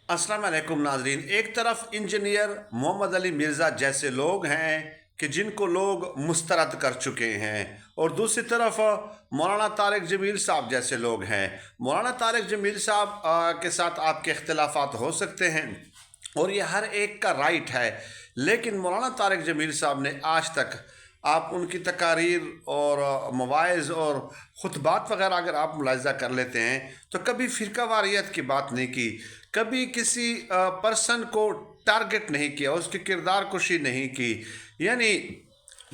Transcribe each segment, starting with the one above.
अस्सलाम वालेकुम नाजरीन। एक तरफ इंजीनियर मोहम्मद अली मिर्ज़ा जैसे लोग हैं कि जिनको लोग मुस्तरद कर चुके हैं, और दूसरी तरफ मौलाना तारिक जमील साहब जैसे लोग हैं। मौलाना तारिक जमील साहब के साथ आपके इख्तिलाफात हो सकते हैं और ये हर एक का राइट है, लेकिन मौलाना तारिक जमील साहब ने आज तक आप उनकी तकारीर और मवाइज़ और खुतबात वगैरह अगर आप मुलाहिज़ा कर लेते हैं तो कभी फ़िरका वारियत की बात नहीं की, कभी किसी पर्सन को टारगेट नहीं किया, उसकी किरदार कुशी नहीं की। यानी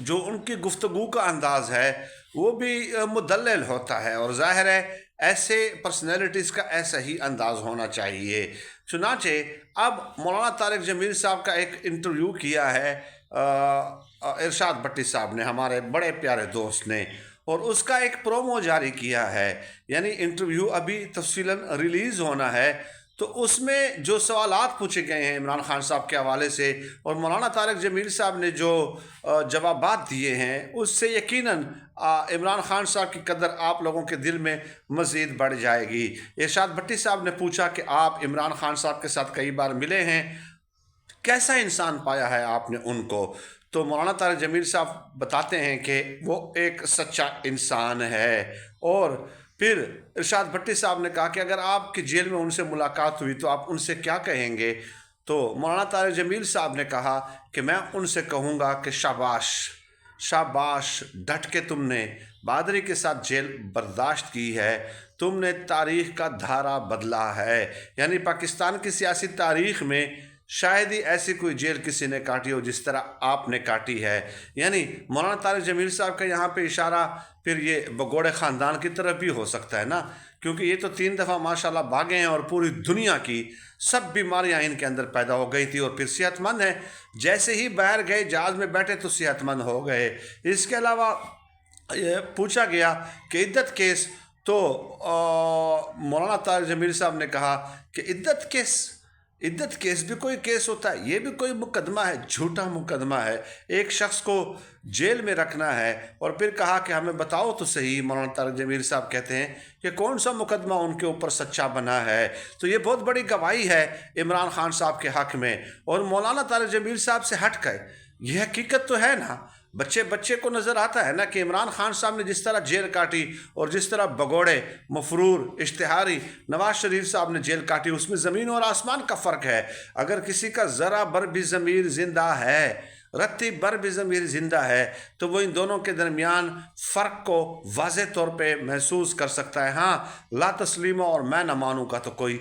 जो उनकी गुफ्तगू का अंदाज़ है वो भी मुदल्लल होता है, और ज़ाहिर है ऐसे पर्सनैलिटीज़ का ऐसा ही अंदाज़ होना चाहिए। चुनाचे अब मौलाना तारिक जमील साहब का एक इंटरव्यू किया है इरशाद भट्टी साहब ने, हमारे बड़े प्यारे दोस्त ने, और उसका एक प्रोमो जारी किया है। यानी इंटरव्यू अभी तफसीलन रिलीज़ होना है, तो उसमें जो सवालात पूछे गए हैं इमरान खान साहब के हवाले से और मौलाना तारिक जमील साहब ने जो जवाबात दिए हैं, उससे यकीनन इमरान खान साहब की कदर आप लोगों के दिल में मज़ीद बढ़ जाएगी। इरशाद भट्टी साहब ने पूछा कि आप इमरान खान साहब के साथ कई बार मिले हैं, कैसा इंसान पाया है आपने उनको? तो मौलाना तारिक जमील साहब बताते हैं कि वो एक सच्चा इंसान है। और फिर इरशाद भट्टी साहब ने कहा कि अगर आपकी जेल में उनसे मुलाकात हुई तो आप उनसे क्या कहेंगे? तो मौलाना तारिक जमील साहब ने कहा कि मैं उनसे कहूँगा कि शाबाश शाबाश, डट के तुमने बहादुरी के साथ जेल बर्दाश्त की है, तुमने तारीख़ का धारा बदला है। यानी पाकिस्तान की सियासी तारीख़ में शायद ही ऐसी कोई जेल किसी ने काटी हो जिस तरह आपने काटी है। यानी मौलाना तारिक जमील साहब का यहाँ पे इशारा फिर ये बगोड़े ख़ानदान की तरफ भी हो सकता है ना, क्योंकि ये तो 3 दफ़ा माशाल्लाह भागे हैं और पूरी दुनिया की सब बीमारियाँ इनके अंदर पैदा हो गई थी और फिर सेहतमंद हैं। जैसे ही बाहर गए जहाज़ में बैठे तो सेहतमंद हो गए। इसके अलावा ये पूछा गया कि इद्दत केस, तो मौलाना तारिक जमील साहब ने कहा कि इद्दत केस भी कोई केस होता है, ये भी कोई मुकदमा है, झूठा मुकदमा है। एक शख्स को जेल में रखना है और फिर कहा कि हमें बताओ तो सही। मौलाना तारिक जमील साहब कहते हैं कि कौन सा मुकदमा उनके ऊपर सच्चा बना है। तो ये बहुत बड़ी गवाही है इमरान खान साहब के हक़ में। और मौलाना तारिक जमील साहब से हट कर ये हकीकत तो है ना, बच्चे को नज़र आता है ना कि इमरान खान साहब ने जिस तरह जेल काटी और जिस तरह भगोड़े, मफरूर, इश्तिहारी नवाज शरीफ साहब ने जेल काटी, उसमें ज़मीन और आसमान का फ़र्क है। अगर किसी का ज़रा बर भी ज़मीर ज़िंदा है, रत्ती बर भी ज़मीर ज़िंदा है, तो वो इन दोनों के दरमियान फ़र्क को वाज़े तौर पे महसूस कर सकता है। हाँ, ला तस्लीमा और मैं न मानूँ का तो कोई